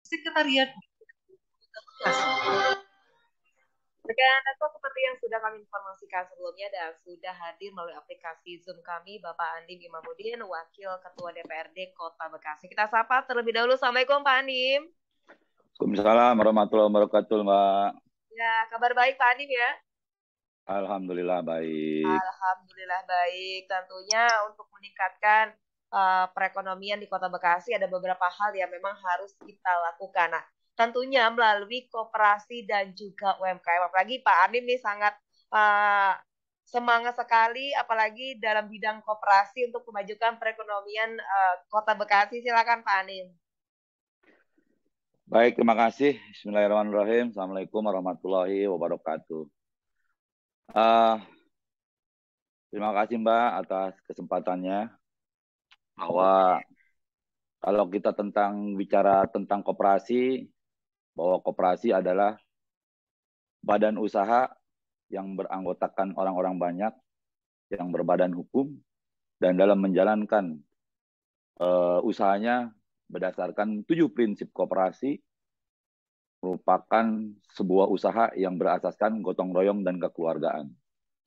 Sekretariat Bekasi. Rekan aku seperti yang sudah kami informasikan sebelumnya dan sudah hadir melalui aplikasi Zoom kami Bapak Andim Imamuddin, Wakil Ketua DPRD Kota Bekasi. Kita sapa terlebih dahulu. Assalamualaikum Pak Andim. Waalaikumsalam warahmatullahi wabarakatuh, Mbak. Ya, kabar baik Pak Andim ya? Alhamdulillah baik. Alhamdulillah baik. Tentunya untuk meningkatkan perekonomian di Kota Bekasi ada beberapa hal yang memang harus kita lakukan. Nah, tentunya melalui koperasi dan juga UMKM. Apalagi Pak Anim nih sangat uh, semangat sekali, apalagi dalam bidang koperasi untuk memajukan perekonomian Kota Bekasi. Silakan Pak Anim. Baik, terima kasih. Bismillahirrahmanirrahim. Assalamualaikum warahmatullahi wabarakatuh. Uh, Terima kasih Mbak atas kesempatannya. Bahwa kalau kita bicara tentang koperasi, bahwa koperasi adalah badan usaha yang beranggotakan orang-orang banyak, yang berbadan hukum, dan dalam menjalankan usahanya berdasarkan 7 prinsip koperasi, merupakan sebuah usaha yang berasaskan gotong royong dan kekeluargaan.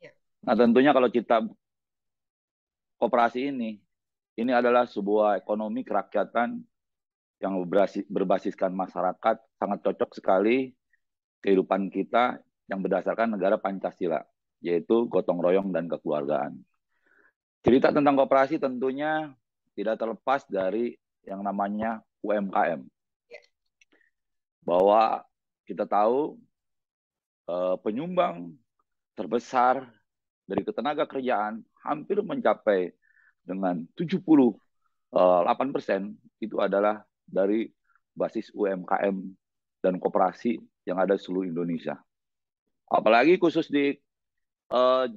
Ya. Nah, tentunya kalau kita koperasi ini adalah sebuah ekonomi kerakyatan yang berbasiskan masyarakat, sangat cocok sekali kehidupan kita yang berdasarkan negara Pancasila, yaitu gotong royong dan kekeluargaan. Cerita tentang koperasi tentunya tidak terlepas dari yang namanya UMKM. Bahwa kita tahu penyumbang terbesar dari ketenaga kerjaan hampir mencapai dengan 78% itu adalah dari basis UMKM dan koperasi yang ada di seluruh Indonesia. Apalagi khusus di Jawa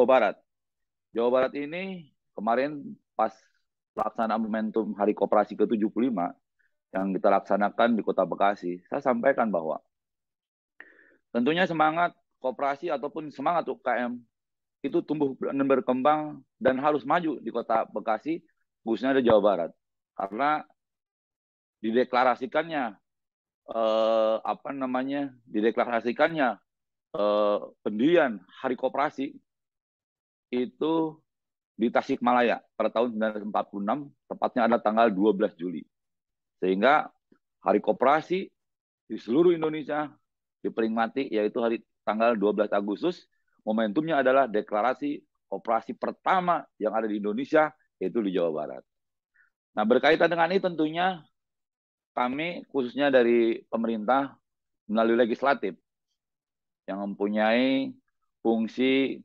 Barat. Jawa Barat ini kemarin pas pelaksanaan momentum Hari Koperasi ke-75 yang kita laksanakan di Kota Bekasi, saya sampaikan bahwa tentunya semangat koperasi ataupun semangat UKM itu tumbuh dan berkembang dan harus maju di Kota Bekasi, khususnya di Jawa Barat. Karena dideklarasikannya pendirian Hari Koperasi itu di Tasikmalaya pada tahun 1946, tepatnya ada tanggal 12 Juli. Sehingga Hari Koperasi di seluruh Indonesia diperingati yaitu hari tanggal 12 Agustus. Momentumnya adalah deklarasi koperasi pertama yang ada di Indonesia, yaitu di Jawa Barat. Nah, berkaitan dengan ini tentunya kami khususnya dari pemerintah melalui legislatif yang mempunyai fungsi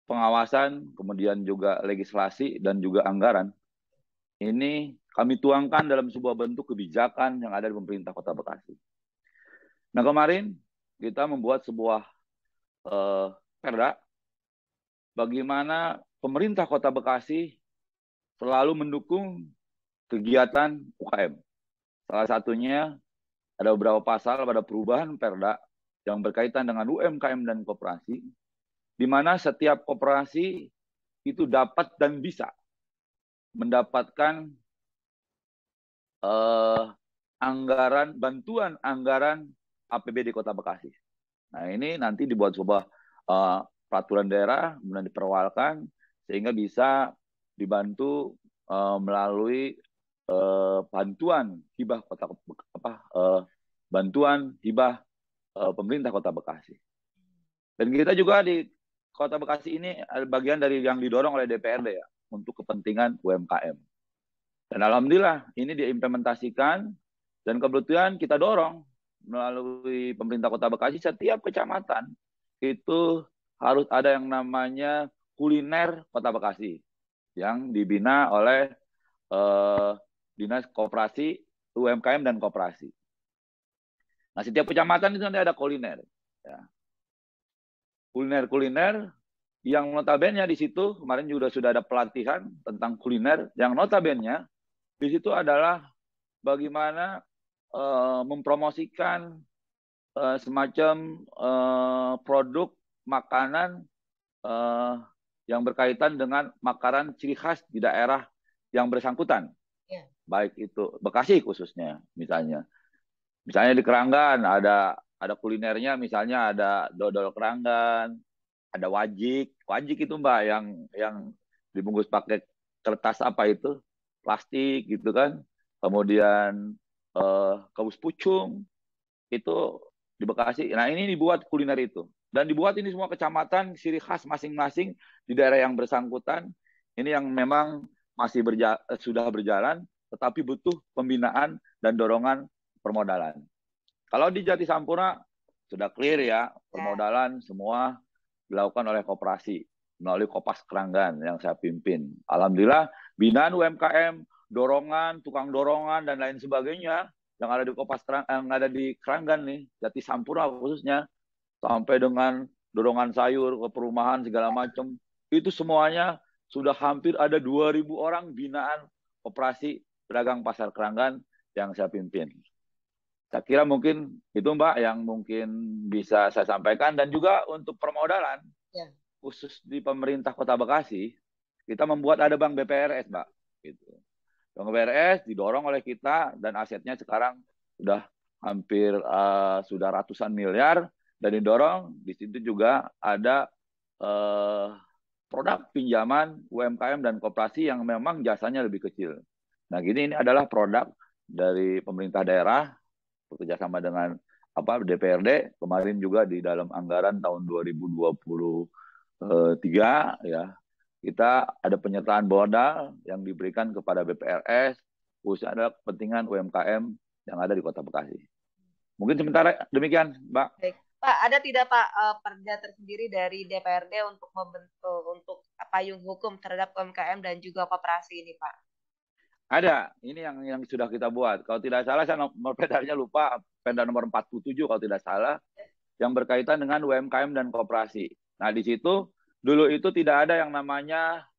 pengawasan, kemudian juga legislasi dan juga anggaran. Ini kami tuangkan dalam sebuah bentuk kebijakan yang ada di pemerintah Kota Bekasi. Nah, kemarin kita membuat sebuah perda bagaimana pemerintah Kota Bekasi selalu mendukung kegiatan UKM. Salah satunya ada beberapa pasal pada perubahan perda yang berkaitan dengan UMKM dan koperasi, di mana setiap koperasi itu dapat dan bisa mendapatkan bantuan anggaran APBD Kota Bekasi. Nah, ini nanti dibuat sebuah peraturan daerah, kemudian diperwalkan sehingga bisa dibantu melalui bantuan hibah pemerintah Kota Bekasi. Dan kita juga di Kota Bekasi ini bagian dari yang didorong oleh DPRD ya untuk kepentingan UMKM. Dan alhamdulillah ini diimplementasikan dan kebetulan kita dorong melalui pemerintah Kota Bekasi setiap kecamatan itu harus ada yang namanya kuliner Kota Bekasi yang dibina oleh Dinas Koperasi, UMKM dan Koperasi. Nah, setiap kecamatan itu nanti ada kuliner. Ya. Kuliner-kuliner yang notabene di situ kemarin juga sudah ada pelatihan tentang kuliner yang notabene di situ adalah bagaimana mempromosikan semacam produk makanan yang berkaitan dengan makanan ciri khas di daerah yang bersangkutan, Ya. baik itu Bekasi khususnya, misalnya di Keranggan ada kulinernya, misalnya ada dodol Keranggan, ada wajik, wajik itu Mbak yang dibungkus pakai kertas apa itu, plastik gitu kan, kemudian kebus pucung itu di Bekasi. Nah ini dibuat kuliner itu. Dan dibuat ini semua kecamatan, ciri khas masing-masing di daerah yang bersangkutan. Ini yang memang sudah berjalan, tetapi butuh pembinaan dan dorongan permodalan. Kalau di Jati Sampurna, sudah clear ya, Ya. permodalan semua dilakukan oleh koperasi, melalui Kopas Keranggan yang saya pimpin. Alhamdulillah, binaan UMKM, dorongan, tukang dorongan, dan lain sebagainya, yang ada di yang ada di Keranggan nih, Jati Sampurna khususnya, sampai dengan dorongan sayur ke perumahan segala macam, itu semuanya sudah hampir ada 2.000 orang binaan operasi pedagang pasar Keranggan yang saya pimpin. Saya kira mungkin itu Mbak yang mungkin bisa saya sampaikan, dan juga untuk permodalan Ya. khusus di pemerintah Kota Bekasi, kita membuat ada bank BPRS Mbak. Gitu. Bank BPRS didorong oleh kita dan asetnya sekarang sudah hampir sudah ratusan miliar, dan didorong di situ juga ada produk pinjaman UMKM dan koperasi yang memang jasanya lebih kecil. Nah, gini, ini adalah produk dari pemerintah daerah bekerjasama dengan DPRD kemarin juga di dalam anggaran tahun 2023 ya, kita ada penyertaan modal yang diberikan kepada BPRS khususnya adalah kepentingan UMKM yang ada di Kota Bekasi. Mungkin sementara demikian, Mbak. Baik. Pak, ada tidak Pak perda tersendiri dari DPRD untuk membentuk untuk payung hukum terhadap UMKM dan juga koperasi ini, Pak? Ada, ini yang sudah kita buat. Kalau tidak salah, saya nomor pedarnya lupa, Perda nomor 47 kalau tidak salah, yang berkaitan dengan UMKM dan koperasi. Nah, di situ dulu itu tidak ada yang namanya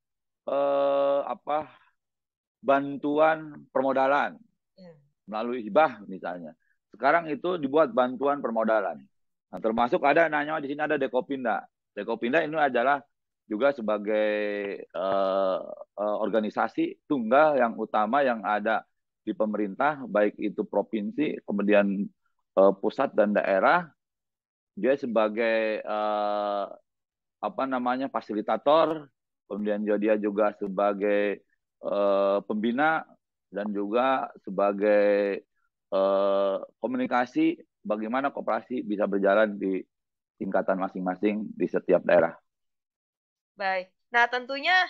bantuan permodalan Ya. melalui hibah misalnya. Sekarang itu dibuat bantuan permodalan. Nah, termasuk ada namanya di sini ada Dekopinda. Dekopinda ini adalah juga sebagai organisasi tunggal yang utama yang ada di pemerintah, baik itu provinsi, kemudian pusat dan daerah. Dia sebagai fasilitator, kemudian dia juga sebagai pembina dan juga sebagai komunikasi bagaimana koperasi bisa berjalan di tingkatan masing-masing di setiap daerah. Baik. Nah, tentunya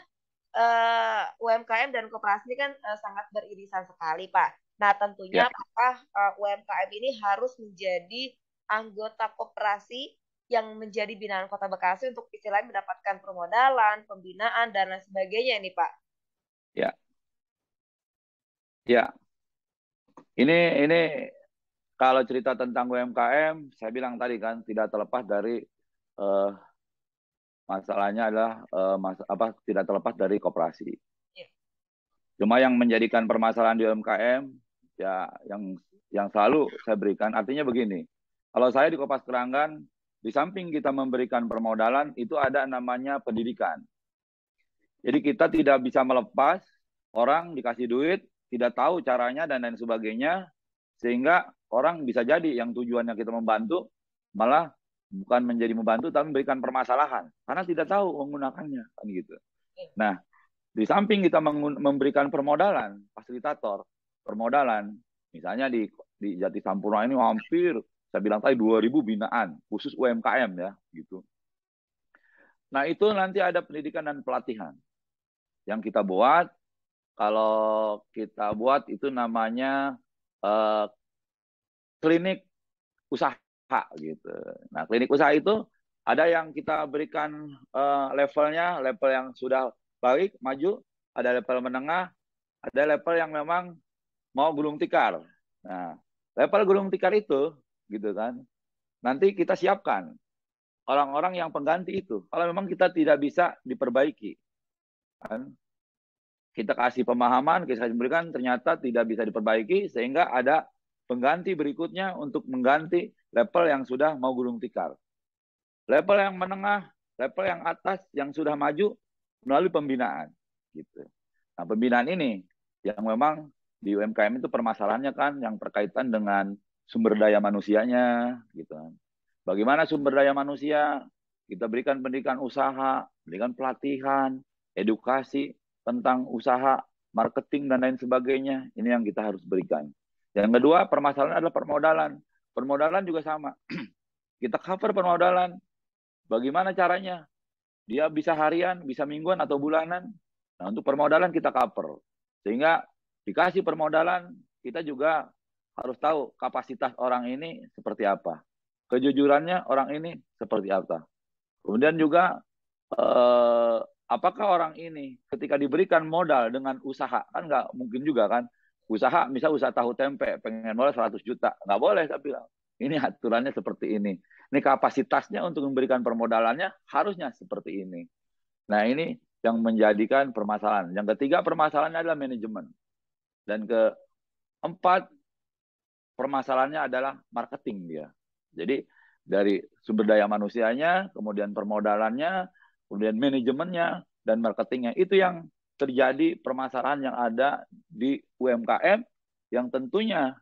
UMKM dan koperasi ini kan sangat beririsan sekali, Pak. Nah, tentunya Ya, apakah UMKM ini harus menjadi anggota koperasi yang menjadi binaan Kota Bekasi untuk istilahnya mendapatkan permodalan, pembinaan, dan lain sebagainya ini, Pak? ya, ya. Ini kalau cerita tentang UMKM, saya bilang tadi kan tidak terlepas dari eh, masalahnya adalah tidak terlepas dari koperasi. Ya. Cuma yang menjadikan permasalahan di UMKM ya yang selalu saya berikan artinya begini. Kalau saya di Kopas Keranggan, di samping kita memberikan permodalan itu ada namanya pendidikan. Jadi kita tidak bisa melepas orang dikasih duit, tidak tahu caranya dan lain sebagainya, sehingga orang bisa jadi yang tujuannya kita membantu malah bukan menjadi membantu tapi memberikan permasalahan karena tidak tahu menggunakannya kan gitu. Nah, di samping kita memberikan permodalan, fasilitator permodalan, misalnya di Jati Sampurna ini hampir saya bilang tadi 2.000 binaan khusus UMKM ya gitu. Nah, itu nanti ada pendidikan dan pelatihan yang kita buat. Kalau kita buat itu namanya eh, klinik usaha gitu. Nah, klinik usaha itu ada yang kita berikan levelnya, level yang sudah baik, maju, ada level menengah, ada level yang memang mau gulung tikar. Nah, level gulung tikar itu gitu kan. Nanti kita siapkan orang-orang yang pengganti itu. Kalau memang kita tidak bisa diperbaiki, kan? Kita kasih pemahaman, kita berikan ternyata tidak bisa diperbaiki sehingga ada pengganti berikutnya untuk mengganti level yang sudah mau gulung tikar. Level yang menengah, level yang atas yang sudah maju melalui pembinaan gitu. Nah, pembinaan ini yang memang di UMKM itu permasalahannya kan yang berkaitan dengan sumber daya manusianya, gitu kan. Bagaimana sumber daya manusia? Kita berikan pendidikan usaha, berikan pelatihan, edukasi tentang usaha, marketing dan lain sebagainya. Ini yang kita harus berikan. Yang kedua, permasalahan adalah permodalan. Permodalan juga sama. Kita cover permodalan. Bagaimana caranya? Dia bisa harian, bisa mingguan atau bulanan. Nah, untuk permodalan kita cover. Sehingga dikasih permodalan, kita juga harus tahu kapasitas orang ini seperti apa. Kejujurannya orang ini seperti apa. Kemudian juga apakah orang ini ketika diberikan modal dengan usaha, kan nggak mungkin juga kan, usaha misal usaha tahu tempe pengen modal 100 juta, nggak boleh saya bilang. Ini aturannya seperti ini. Ini kapasitasnya untuk memberikan permodalannya harusnya seperti ini. Nah ini yang menjadikan permasalahan. Yang ketiga permasalahannya adalah manajemen. Dan keempat permasalahannya adalah marketing dia. Jadi dari sumber daya manusianya, kemudian permodalannya, kemudian manajemennya, dan marketingnya. Itu yang terjadi permasalahan yang ada di UMKM yang tentunya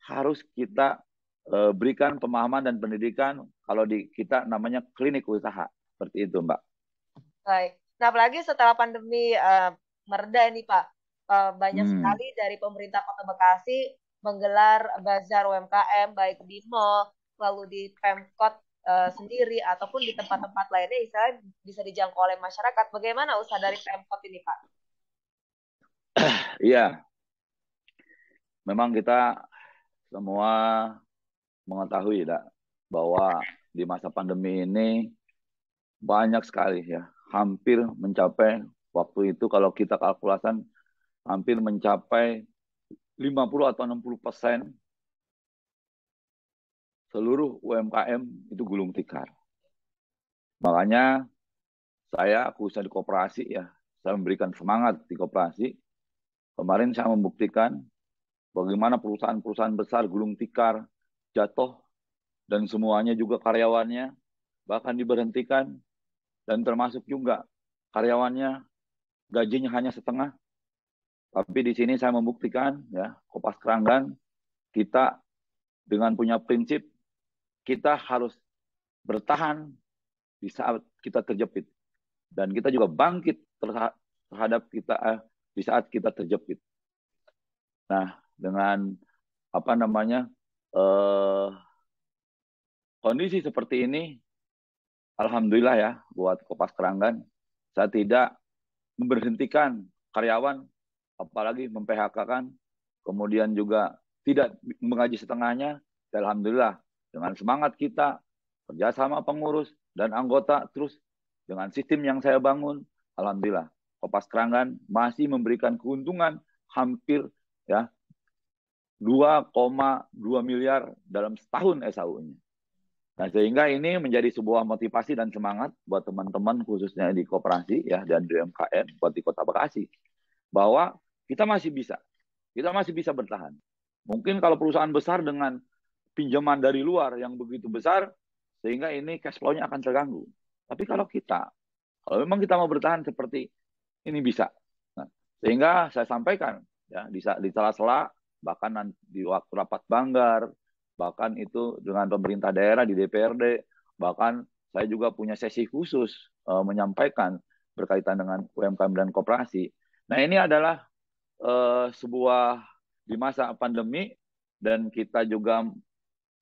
harus kita berikan pemahaman dan pendidikan kalau di kita namanya klinik usaha. Seperti itu, Mbak. Baik. Nah, apalagi setelah pandemi mereda ini, Pak, banyak sekali dari pemerintah Kota Bekasi menggelar bazar UMKM, baik di mall, lalu di Pemkot sendiri, ataupun di tempat-tempat lainnya, istilahnya bisa dijangkau oleh masyarakat. Bagaimana usaha dari Pemkot ini, Pak? Iya, memang kita semua mengetahui bahwa di masa pandemi ini banyak sekali ya, hampir mencapai waktu itu kalau kita kalkulasan hampir mencapai 50 atau 60% seluruh UMKM itu gulung tikar. Makanya saya khususnya di koperasi ya, saya memberikan semangat di koperasi. Kemarin saya membuktikan bagaimana perusahaan-perusahaan besar gulung tikar jatuh dan semuanya juga karyawannya bahkan diberhentikan dan termasuk juga karyawannya gajinya hanya setengah. Tapi di sini saya membuktikan ya, Kopas Keranggan kita dengan punya prinsip kita harus bertahan di saat kita terjepit dan kita juga bangkit terhadap kita di saat kita terjepit. Nah, dengan apa namanya kondisi seperti ini, alhamdulillah ya buat Kopas Keranggan, saya tidak memberhentikan karyawan, apalagi mem-PHK-kan, kemudian juga tidak mengaji setengahnya. Alhamdulillah dengan semangat kita, kerjasama pengurus dan anggota, terus dengan sistem yang saya bangun, alhamdulillah Kopas Keranggan masih memberikan keuntungan hampir ya 2,2 miliar dalam setahun SAU-nya. Nah, sehingga ini menjadi sebuah motivasi dan semangat buat teman-teman khususnya di koperasi ya dan di UMKM buat di Kota Bekasi bahwa kita masih bisa. Kita masih bisa bertahan. Mungkin kalau perusahaan besar dengan pinjaman dari luar yang begitu besar sehingga ini cash flow-nya akan terganggu. Tapi kalau memang kita mau bertahan seperti ini bisa. Nah, sehingga saya sampaikan ya di sela-sela bahkan di waktu rapat Banggar, bahkan itu dengan pemerintah daerah di DPRD, bahkan saya juga punya sesi khusus menyampaikan berkaitan dengan UMKM dan koperasi. Nah ini adalah sebuah di masa pandemi dan kita juga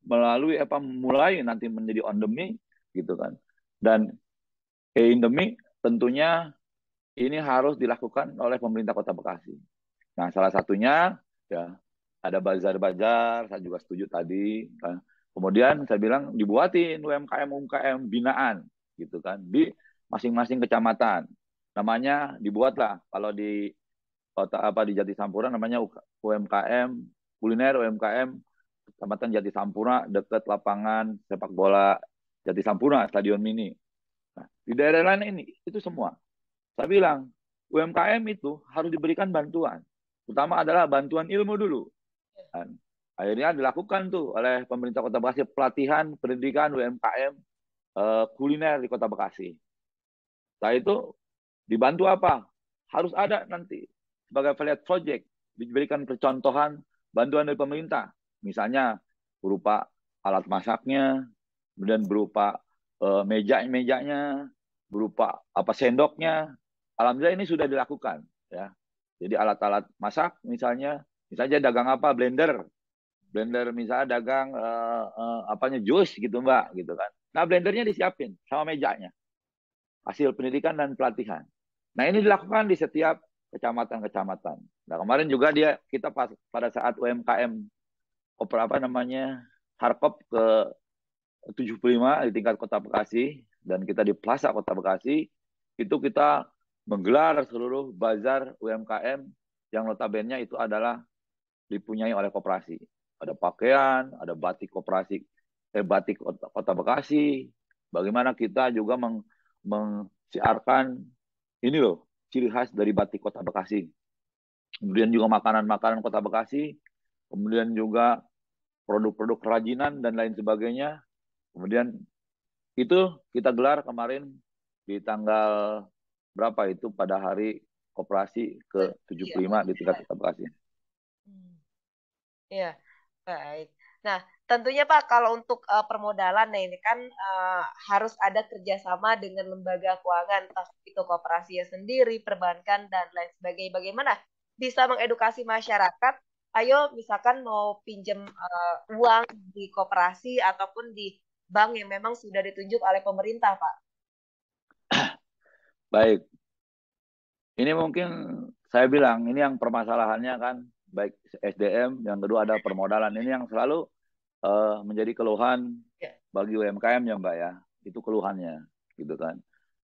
mulai nanti menjadi endemi gitu kan. Dan endemi tentunya ini harus dilakukan oleh pemerintah Kota Bekasi. Nah, salah satunya ya ada bazar-bazar, saya juga setuju tadi. Kan. Kemudian saya bilang dibuatin UMKM binaan gitu kan di masing-masing kecamatan. Namanya dibuatlah kalau di kota di Jatisampurna namanya UMKM kuliner UMKM Kecamatan Jatisampurna dekat lapangan sepak bola Jatisampurna Stadion Mini. Nah, di daerah lain ini itu semua. Saya bilang UMKM itu harus diberikan bantuan. Utama adalah bantuan ilmu dulu. Dan akhirnya dilakukan tuh oleh pemerintah Kota Bekasi pelatihan pendidikan UMKM kuliner di Kota Bekasi. Setelah itu dibantu apa? Harus ada nanti sebagai affiliate project, diberikan percontohan bantuan dari pemerintah, misalnya berupa alat masaknya, kemudian berupa meja-mejanya, berupa apa sendoknya. Alhamdulillah ini sudah dilakukan, ya. Jadi alat-alat masak misalnya dagang apa, blender misalnya dagang apanya jus gitu Mbak, gitu kan. Nah blendernya disiapin sama mejanya, hasil pendidikan dan pelatihan. Nah ini dilakukan di setiap kecamatan-kecamatan. Nah kemarin juga kita pada saat UMKM apa namanya Harkop ke 75 di tingkat Kota Bekasi dan kita di Plaza Kota Bekasi itu kita menggelar seluruh bazar UMKM yang notabene itu adalah dipunyai oleh koperasi. Ada pakaian, ada batik koperasi, batik Kota Bekasi. Bagaimana kita juga mensiarkan ini loh ciri khas dari batik Kota Bekasi. Kemudian juga makanan-makanan Kota Bekasi, kemudian juga produk-produk kerajinan dan lain sebagainya. Kemudian itu kita gelar kemarin di tanggal berapa itu pada hari koperasi ke-75 di tingkat Kota Bekasi. Iya, baik. Nah, tentunya Pak, kalau untuk permodalan, nah ini kan harus ada kerjasama dengan lembaga keuangan, entah itu koperasinya sendiri, perbankan, dan lain sebagainya. Bagaimana bisa mengedukasi masyarakat? Ayo, misalkan mau pinjam uang di koperasi ataupun di bank yang memang sudah ditunjuk oleh pemerintah, Pak. Baik, ini mungkin saya bilang, ini yang permasalahannya kan, baik SDM, yang kedua ada permodalan. Ini yang selalu menjadi keluhan bagi UMKM ya Mbak ya. Itu keluhannya, gitu kan.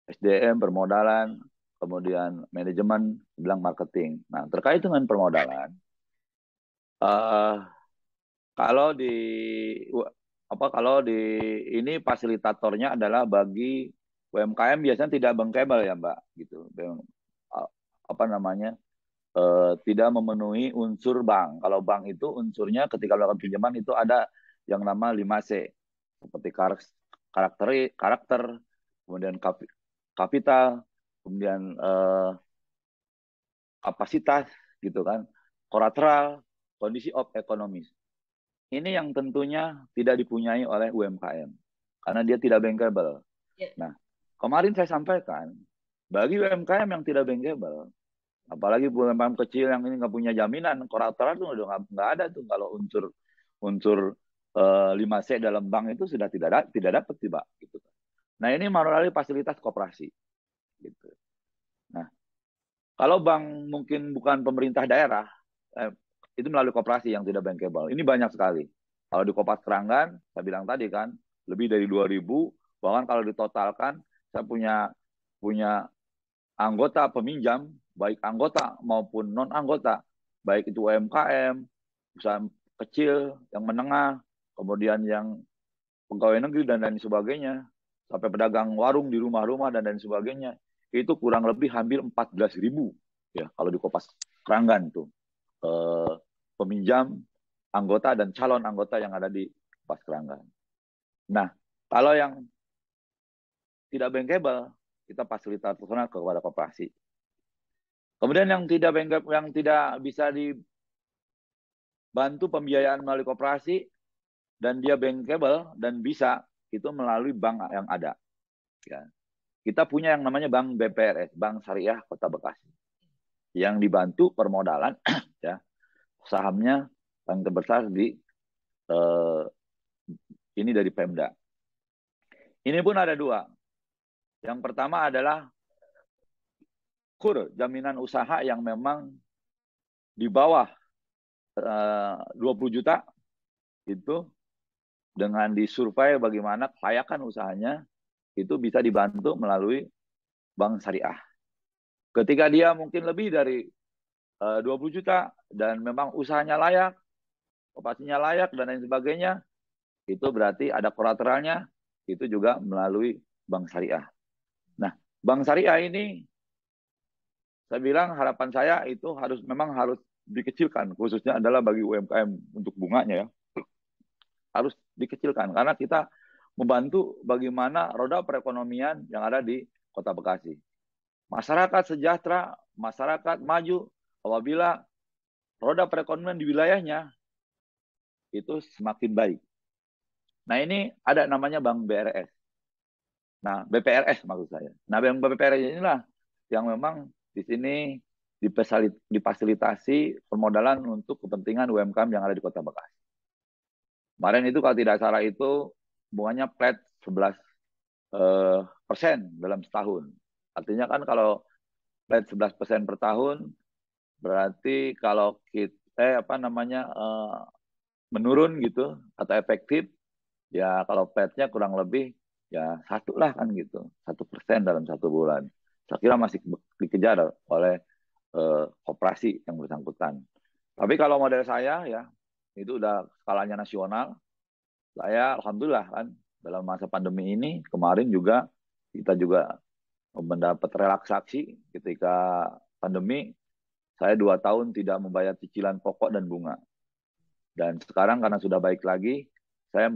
SDM, permodalan, kemudian manajemen, bilang marketing. Nah, terkait dengan permodalan, kalau di ini fasilitatornya adalah bagi UMKM biasanya tidak bankable ya Mbak, gitu. Apa namanya? Tidak memenuhi unsur bank. Kalau bank itu unsurnya ketika melakukan pinjaman itu ada yang nama 5C. Seperti karakter, kemudian kapital, kemudian kapasitas gitu kan, kolateral, kondisi of ekonomis. Ini yang tentunya tidak dipunyai oleh UMKM karena dia tidak bankable. Nah, kemarin saya sampaikan bagi UMKM yang tidak bankable, apalagi UMKM kecil yang ini nggak punya jaminan, kolateral itu udah nggak ada tuh kalau unsur 5C dalam bank itu sudah tidak dapat tiba gitu. Nah ini melalui fasilitas koperasi gitu. Nah kalau bank mungkin bukan pemerintah daerah, itu melalui koperasi yang tidak bankable. Ini banyak sekali. Kalau di Kopas Keranggan, saya bilang tadi kan, lebih dari 2.000, bahkan kalau ditotalkan, saya punya anggota peminjam, baik anggota maupun non-anggota, baik itu UMKM, usaha kecil, yang menengah, kemudian yang pegawai negeri dan lain sebagainya, sampai pedagang warung di rumah-rumah dan lain sebagainya, itu kurang lebih hampir 14.000 ya kalau di Kopas Keranggan tuh peminjam, anggota dan calon anggota yang ada di Kopas Keranggan. Nah, kalau yang tidak bankable, kita fasilitator kepada koperasi. Kemudian yang tidak bisa dibantu pembiayaan melalui koperasi dan dia bankable dan bisa itu melalui bank yang ada. Ya. Kita punya yang namanya Bank BPRS, Bank Syariah Kota Bekasi, yang dibantu permodalan, ya sahamnya yang terbesar di ini dari Pemda. Ini pun ada dua. Yang pertama adalah KUR, jaminan usaha yang memang di bawah 20 juta itu dengan disurvei bagaimana kelayakan usahanya itu bisa dibantu melalui bank syariah. Ketika dia mungkin lebih dari 20 juta dan memang usahanya layak, operasinya layak dan lain sebagainya, itu berarti ada kolateralnya, itu juga melalui bank syariah. Nah, bank syariah ini saya bilang harapan saya itu memang harus dikecilkan, khususnya adalah bagi UMKM untuk bunganya ya. Harus dikecilkan karena kita membantu bagaimana roda perekonomian yang ada di Kota Bekasi. Masyarakat sejahtera, masyarakat maju, apabila roda perekonomian di wilayahnya itu semakin baik. Nah, ini ada namanya Bank BRS. Nah, BPRS maksud saya. Nah, Bank BPRS inilah yang memang di sini difasilitasi permodalan untuk kepentingan UMKM yang ada di Kota Bekasi. Kemarin itu kalau tidak salah itu bunganya flat 11 persen dalam setahun. Artinya kan kalau flat 11% per tahun, berarti kalau kita menurun gitu atau efektif, ya kalau flatnya kurang lebih ya 1 lah kan gitu, 1% dalam 1 bulan. Saya kira masih dikejar oleh koperasi yang bersangkutan. Tapi kalau model saya ya itu udah skalanya nasional. Saya alhamdulillah kan dalam masa pandemi ini kemarin juga kita juga mendapat relaksasi ketika pandemi. Saya 2 tahun tidak membayar cicilan pokok dan bunga. Dan sekarang karena sudah baik lagi, saya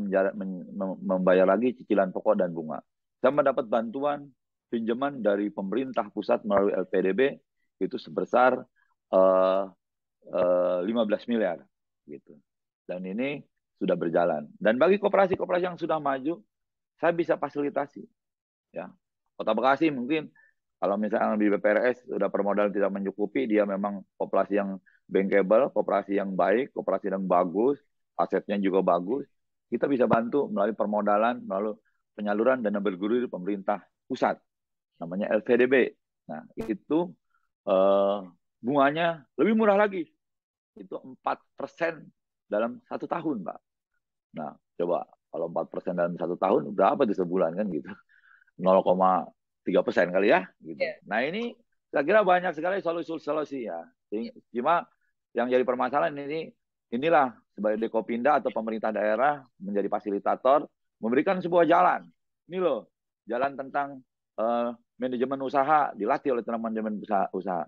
membayar lagi cicilan pokok dan bunga. Saya mendapat bantuan pinjaman dari pemerintah pusat melalui LPDB itu sebesar 15 miliar gitu. Dan ini sudah berjalan. Dan bagi koperasi-koperasi yang sudah maju, saya bisa fasilitasi. Ya, Kota Bekasi mungkin kalau misalnya di BPRS sudah permodalan tidak mencukupi, dia memang koperasi yang bankable, koperasi yang baik, koperasi yang bagus, asetnya juga bagus, kita bisa bantu melalui permodalan, melalui penyaluran dana bergulir pemerintah pusat, namanya LVDB. Nah, itu eh, bunganya lebih murah lagi, itu 4% dalam 1 tahun, Pak. Nah, coba kalau 4% dalam 1 tahun, berapa di sebulan kan gitu? 0,3% kali ya gitu. Ya. Nah, ini saya kira banyak sekali solusi-solusi ya. Cuma yang jadi permasalahan inilah sebagai Dekopinda atau pemerintah daerah menjadi fasilitator memberikan sebuah jalan. Ini loh, jalan tentang manajemen usaha dilatih oleh teman manajemen usaha.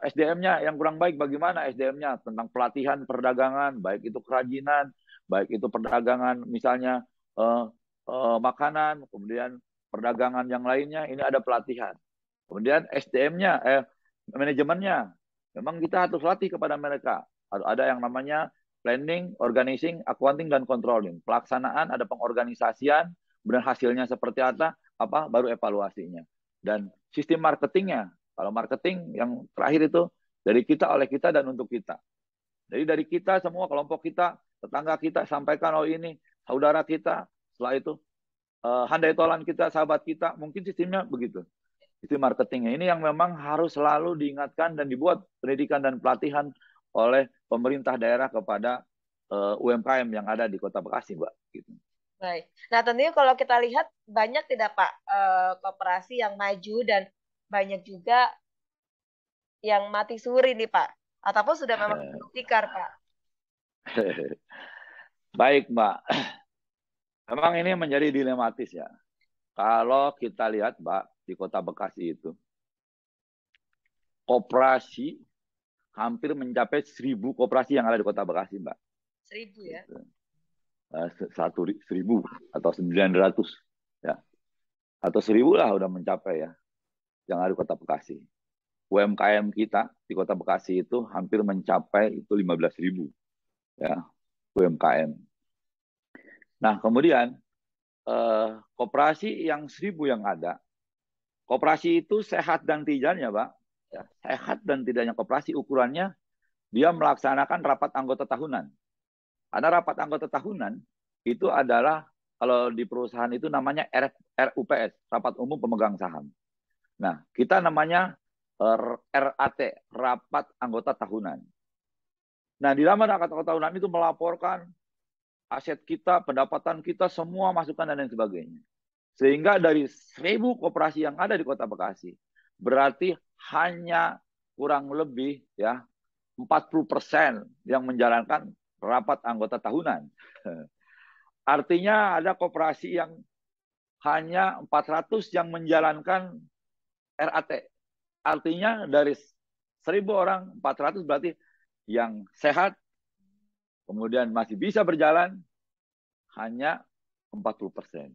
SDM-nya yang kurang baik bagaimana SDM-nya tentang pelatihan perdagangan, baik itu kerajinan, baik itu perdagangan misalnya makanan, kemudian perdagangan yang lainnya, ini ada pelatihan. Kemudian SDM-nya, manajemennya, memang kita harus latih kepada mereka. Ada yang namanya planning, organizing, accounting, dan controlling. Pelaksanaan, ada pengorganisasian, kemudian hasilnya seperti apa baru evaluasinya. Dan sistem marketingnya, kalau marketing yang terakhir itu dari kita, oleh kita, dan untuk kita. Jadi dari kita, semua kelompok kita, tetangga kita, sampaikan, oh ini, saudara kita, setelah itu handai tolan kita, sahabat kita, mungkin sistemnya begitu. Sistem marketingnya ini yang memang harus selalu diingatkan dan dibuat pendidikan dan pelatihan oleh pemerintah daerah kepada UMKM yang ada di Kota Bekasi, Mbak. Gitu. Baik. Nah, tentunya kalau kita lihat banyak tidak Pak koperasi yang maju dan banyak juga yang mati suri nih Pak, ataupun sudah memang tikar Pak. Baik, Mbak. Memang ini menjadi dilematis ya. Kalau kita lihat, Mbak, di Kota Bekasi itu, koperasi hampir mencapai 1.000 koperasi yang ada di Kota Bekasi, Mbak. 1.000 ya? 1.000 atau 900 ya, atau 1.000 lah udah mencapai ya, yang ada di Kota Bekasi. UMKM kita di Kota Bekasi itu hampir mencapai itu 15.000 ya UMKM. Nah kemudian koperasi yang 1.000 yang ada, koperasi itu sehat dan tidaknya, Pak. Ya, sehat dan tidaknya koperasi ukurannya dia melaksanakan rapat anggota tahunan. Karena rapat anggota tahunan itu adalah kalau di perusahaan itu namanya RUPS, Rapat Umum Pemegang Saham. Nah, kita namanya RAT, Rapat Anggota Tahunan. Nah, di dalam rapat anggota tahunan itu melaporkan aset kita, pendapatan kita, semua masukan dan lain sebagainya. Sehingga dari 1.000 koperasi yang ada di Kota Bekasi, berarti hanya kurang lebih ya 40% yang menjalankan rapat anggota tahunan. Artinya ada koperasi yang hanya 400 yang menjalankan RAT. Artinya dari 1.000 orang, 400 berarti yang sehat, kemudian masih bisa berjalan, hanya 40%.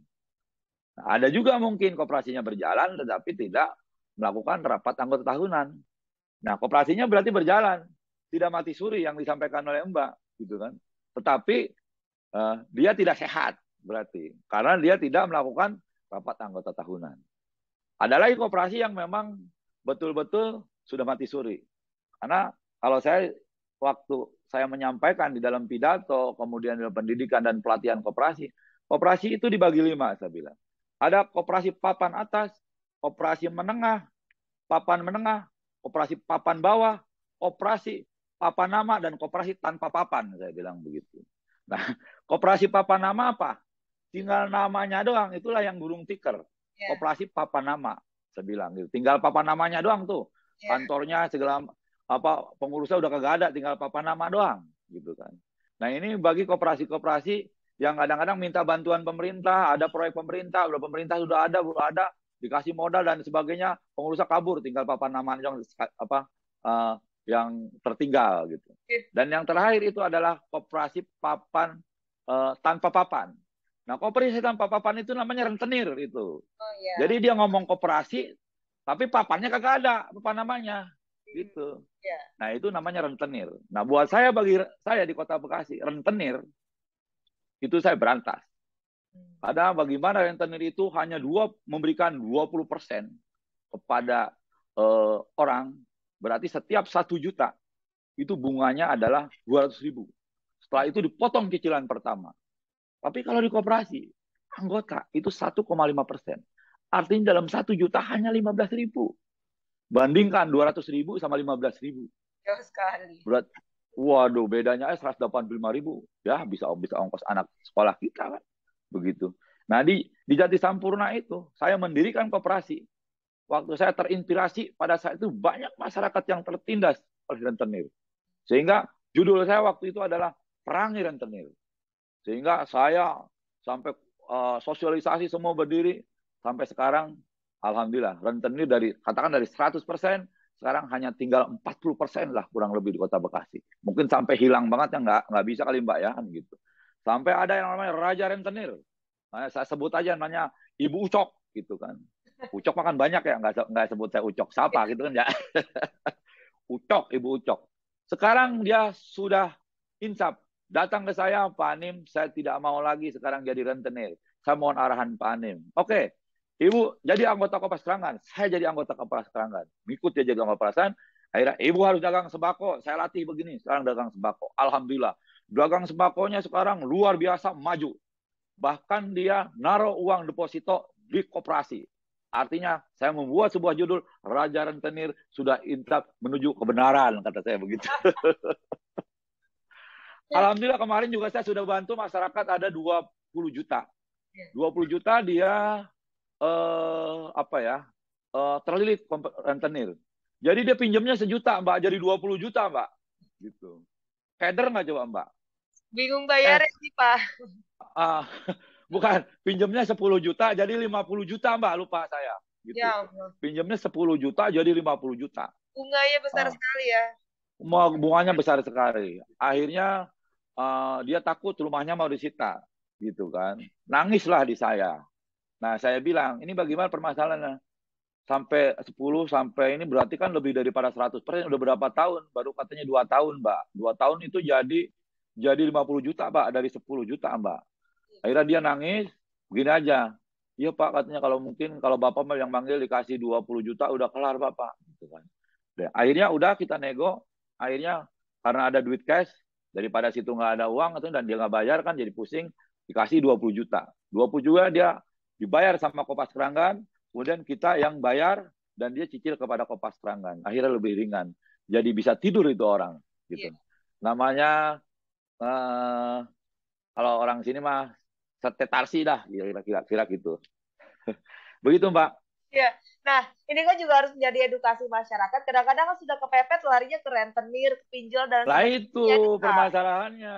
Nah, ada juga mungkin koperasinya berjalan, tetapi tidak melakukan rapat anggota tahunan. Nah, koperasinya berarti berjalan, tidak mati suri yang disampaikan oleh Mbak, gitu kan. Tetapi dia tidak sehat berarti karena dia tidak melakukan rapat anggota tahunan. Ada lagi koperasi yang memang betul-betul sudah mati suri. Karena kalau saya waktu saya menyampaikan di dalam pidato, kemudian dalam pendidikan dan pelatihan koperasi, koperasi itu dibagi 5 saya bilang. Ada koperasi papan atas, koperasi menengah, papan menengah, koperasi papan bawah, koperasi papan nama, dan koperasi tanpa papan, saya bilang begitu. Nah, koperasi papan nama apa? Tinggal namanya doang, itulah yang burung tikar. Yeah. Koperasi papan nama, saya bilang gitu. Tinggal papan namanya doang tuh. Yeah. Kantornya segala apa pengurusnya udah kagak ada, tinggal papan nama doang, gitu kan. Nah ini bagi koperasi-koperasi yang kadang-kadang minta bantuan pemerintah, ada proyek pemerintah, udah pemerintah sudah ada, dikasih modal dan sebagainya, pengurusnya kabur, tinggal papan nama yang apa yang tertinggal gitu. Dan yang terakhir itu adalah koperasi papan tanpa papan. Nah, koperasi tanpa papan itu namanya rentenir itu. Oh, yeah. Jadi dia ngomong koperasi, tapi papannya kagak ada, papan namanya. Gitu. Yeah. Nah, itu namanya rentenir. Nah, buat saya, bagi saya di Kota Bekasi, rentenir itu saya berantas. Karena bagaimana rentenir itu hanya memberikan 20% kepada orang, berarti setiap 1 juta itu bunganya adalah 200.000. Setelah itu dipotong cicilan pertama. Tapi kalau di koperasi, anggota itu 1,5%. Artinya dalam 1 juta hanya 15.000. Bandingkan 200.000 sama 15.000. Jauh sekali. Waduh, bedanya 185.000. Ya, bisa ongkos anak sekolah kita kan. Begitu. Nah, di Jati Sampurna itu, saya mendirikan koperasi. Waktu saya terinspirasi, pada saat itu banyak masyarakat yang tertindas oleh rentenir. Sehingga judul saya waktu itu adalah Perangi Rentenir. Sehingga saya sampai sosialisasi semua berdiri, sampai sekarang alhamdulillah rentenir katakan dari 100%, sekarang hanya tinggal 40% lah kurang lebih di Kota Bekasi. Mungkin sampai hilang banget ya, nggak bisa kali Mbak ya gitu. Sampai ada yang namanya Raja Rentenir. Nah, saya sebut aja namanya Ibu Ucok gitu kan. Ucok makan banyak ya, nggak sebut saya Ucok. Siapa gitu kan ya. Ucok, Ibu Ucok. Sekarang dia sudah insaf. Datang ke saya, Pak Anim, saya tidak mau lagi sekarang jadi rentenir. Saya mohon arahan Pak Anim. Oke, Ibu jadi anggota Kopas Keranggan. Saya jadi anggota Kopas Keranggan. Ngikut dia jadi anggota Kopasan. Akhirnya Ibu harus dagang sembako. Saya latih begini, sekarang dagang sembako. Alhamdulillah. Dagang sembakonya sekarang luar biasa maju. Bahkan dia naruh uang deposito di koperasi. Artinya saya membuat sebuah judul Raja Rentenir sudah insaf menuju kebenaran, kata saya begitu. Alhamdulillah kemarin juga saya sudah bantu masyarakat ada 20 juta. 20 juta dia terlilit rentenir. Jadi dia pinjamnya 1 juta, Mbak, jadi 20 juta, Mbak. Gitu. Keder nggak coba, Mbak? Bingung bayarnya sih, Pak. Bukan, pinjamnya 10 juta jadi 50 juta, Mbak, lupa saya. Gitu. Ya, pinjamnya 10 juta jadi 50 juta. Bunganya besar sekali ya. Bunganya besar sekali. Akhirnya dia takut rumahnya mau disita. Gitu kan. Nangislah di saya. Nah, saya bilang, ini bagaimana permasalahannya? Sampai 10, sampai ini berarti kan lebih daripada 100%. Udah berapa tahun? Baru katanya 2 tahun, Mbak. 2 tahun itu jadi 50 juta, Mbak. Dari 10 juta, Mbak. Akhirnya dia nangis, begini aja. Iya, Pak, katanya kalau Bapak yang manggil dikasih 20 juta, udah kelar, Bapak. Gitu kan. Akhirnya udah kita nego. Akhirnya karena ada duit cash, daripada situ nggak ada uang, dan dia nggak bayar kan jadi pusing, dikasih 20 juta. 20 juta dia dibayar sama Kopas Keranggan, kemudian kita yang bayar dan dia cicil kepada Kopas Keranggan. Akhirnya lebih ringan. Jadi bisa tidur itu orang. Gitu. Yeah. Namanya, kalau orang sini mah setetarsi dah, kira-kira gitu. Begitu, Mbak. Ya, nah ini kan juga harus menjadi edukasi masyarakat. Kadang-kadang kan sudah kepepet larinya ke rentenir, ke pinjol dan lah itu permasalahannya.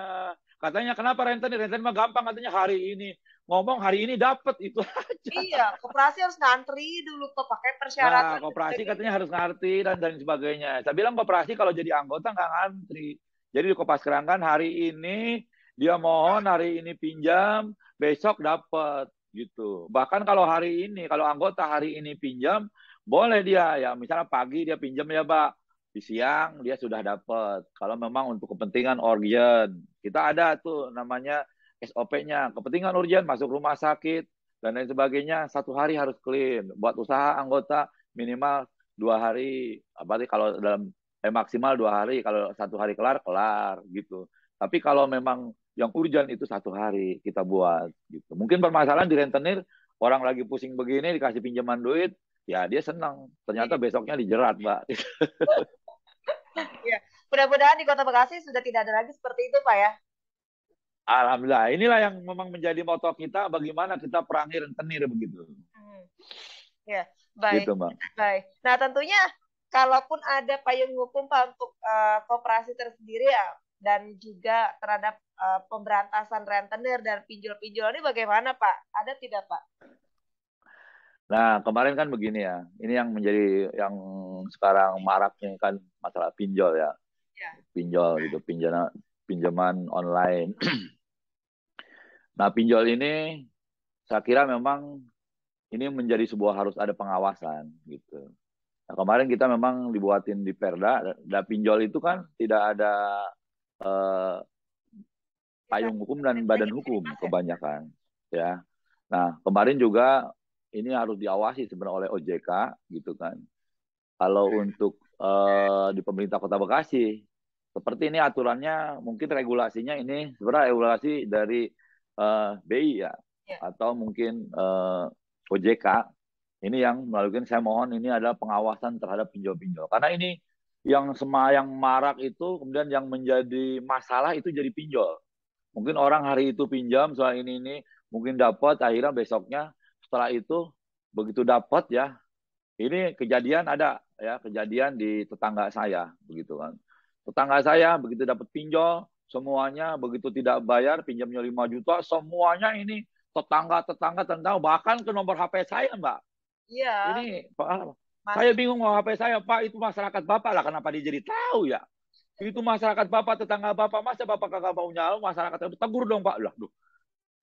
Katanya kenapa rentenir? Rentenir mah gampang, katanya hari ini ngomong hari ini dapat itu aja. Iya, koperasi harus ngantri dulu kok, pakai persyaratan. Nah, koperasi katanya harus ngerti dan sebagainya. Saya bilang koperasi kalau jadi anggota nggak ngantri. Jadi di Kopas Keranggan hari ini dia mohon, hari ini pinjam, besok dapat gitu. Bahkan kalau hari ini, kalau anggota hari ini pinjam, boleh dia ya misalnya pagi dia pinjam ya Pak di siang dia sudah dapat. Kalau memang untuk kepentingan urgent, kita ada tuh namanya SOP-nya. Kepentingan urgent masuk rumah sakit dan lain sebagainya 1 hari harus clean. Buat usaha anggota minimal 2 hari. Berarti kalau dalam maksimal 2 hari. Kalau 1 hari kelar kelar gitu. Tapi kalau memang yang urgent itu 1 hari kita buat gitu. Mungkin permasalahan di rentenir orang lagi pusing begini dikasih pinjaman duit, ya dia senang. Ternyata Iya. besoknya dijerat, Mbak. Ya. Mudah-mudahan di Kota Bekasi sudah tidak ada lagi seperti itu, Pak ya. Alhamdulillah. Inilah yang memang menjadi moto kita, bagaimana kita perangi rentenir begitu. Hmm. Ya, baik. Gitu, Mbak. Baik. Nah, tentunya kalaupun ada payung hukum Pak untuk koperasi tersendiri ya, dan juga terhadap pemberantasan rentenir dan pinjol-pinjol ini bagaimana Pak? Ada tidak Pak? Nah, kemarin kan begini ya. Ini yang menjadi yang sekarang maraknya kan masalah pinjol ya. Ya. Pinjol gitu, pinjaman online. Nah, pinjol ini saya kira memang ini menjadi sebuah harus ada pengawasan gitu. Nah, kemarin kita memang dibuatin di Perda, dan pinjol itu kan tidak ada eh, payung hukum dan badan hukum kebanyakan, ya. Nah, kemarin juga ini harus diawasi sebenarnya oleh OJK gitu kan. Kalau untuk di pemerintah Kota Bekasi, seperti ini aturannya, mungkin regulasinya ini sebenarnya regulasi dari BI ya, Ya. atau mungkin OJK. Ini yang melalui, saya mohon ini adalah pengawasan terhadap pinjol-pinjol. Karena ini yang marak itu, kemudian yang menjadi masalah itu jadi pinjol. Mungkin orang hari itu pinjam soal ini, mungkin dapat, akhirnya besoknya setelah itu begitu dapat ya, ini kejadian ada ya, kejadian di tetangga saya begitu kan. Tetangga saya begitu dapat pinjol, semuanya begitu tidak bayar, pinjamnya 5 juta, semuanya ini tetangga bahkan ke nomor HP saya, Mbak. Iya, Ini Pak, saya masih. bingung mau HP saya, Pak, itu masyarakat Bapak lah, kenapa dia jadi tahu ya? Itu masyarakat Bapak, tetangga Bapak, masa Bapak kagak mau nyawa, masyarakat tegur dong, Pak. Lah, duh.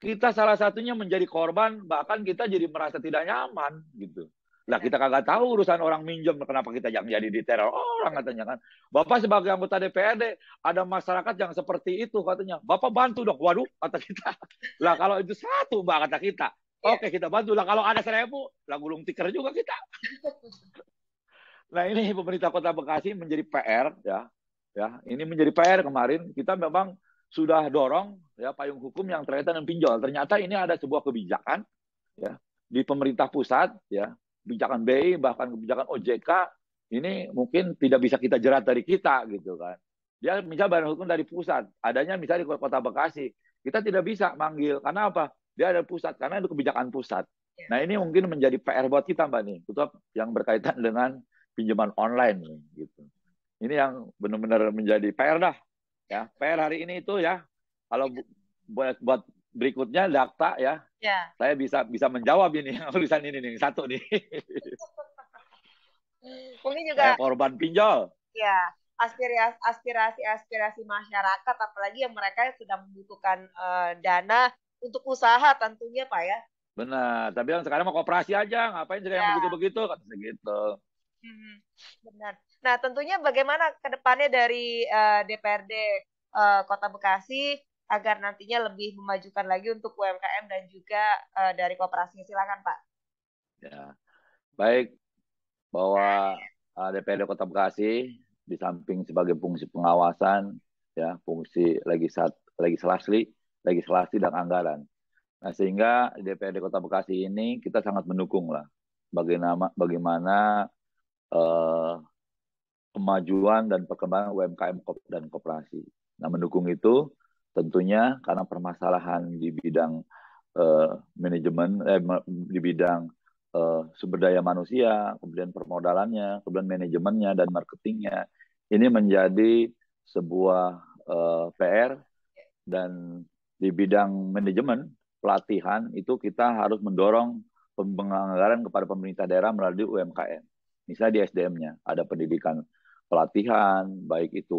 Kita salah satunya menjadi korban, bahkan kita jadi merasa tidak nyaman gitu. Lah, Benar. kita kagak tahu urusan orang minjem, kenapa kita yang jadi diteror orang katanya kan. Bapak sebagai anggota DPRD, ada masyarakat yang seperti itu katanya. Bapak bantu dong. Waduh, kata kita. Lah, kalau itu satu, Mbak, kata kita. Iya. Oke, kita bantu. Lah, kalau ada 1.000, lah gulung tikar juga kita. Nah, ini pemerintah Kota Bekasi menjadi PR ya. Ya, ini menjadi PR kemarin. Kita memang sudah dorong ya payung hukum yang terkait dengan pinjol. Ternyata ini ada sebuah kebijakan ya di pemerintah pusat ya, kebijakan BI bahkan kebijakan OJK ini mungkin tidak bisa kita jerat dari kita gitu kan. Dia misal badan hukum dari pusat, adanya misalnya di Kota Bekasi, kita tidak bisa manggil karena apa? Dia ada pusat karena itu kebijakan pusat. Ya. Nah, ini mungkin menjadi PR buat kita, Mbak nih, yang berkaitan dengan pinjaman online nih, gitu. Ini yang benar-benar menjadi PR dah. Ya, PR hari ini itu ya. Kalau buat berikutnya data ya, Ya. saya bisa menjawab ini tulisan ini nih satu nih. Mungkin Saya juga korban pinjol. ya aspirasi masyarakat, apalagi yang mereka yang sudah membutuhkan dana untuk usaha tentunya Pak ya. Benar. Tapi yang sekarang mau koperasi aja, ngapain jadi yang Ya. begitu-begitu kata gitu. Benar. Nah, tentunya bagaimana ke depannya dari DPRD Kota Bekasi agar nantinya lebih memajukan lagi untuk UMKM dan juga dari koperasinya. Silakan, Pak. Ya. Baik, bahwa DPRD Kota Bekasi di samping sebagai fungsi pengawasan ya, fungsi legislasi dan anggaran. Nah, sehingga di DPRD Kota Bekasi ini kita sangat mendukung lah bagaimana kemajuan dan perkembangan UMKM dan koperasi. Nah, mendukung itu tentunya karena permasalahan di bidang manajemen, di bidang sumber daya manusia, kemudian permodalannya, kemudian manajemennya dan marketingnya, ini menjadi sebuah PR. Dan di bidang manajemen pelatihan itu kita harus mendorong penganggaran kepada pemerintah daerah melalui UMKM. Misalnya di SDM-nya ada pendidikan pelatihan, baik itu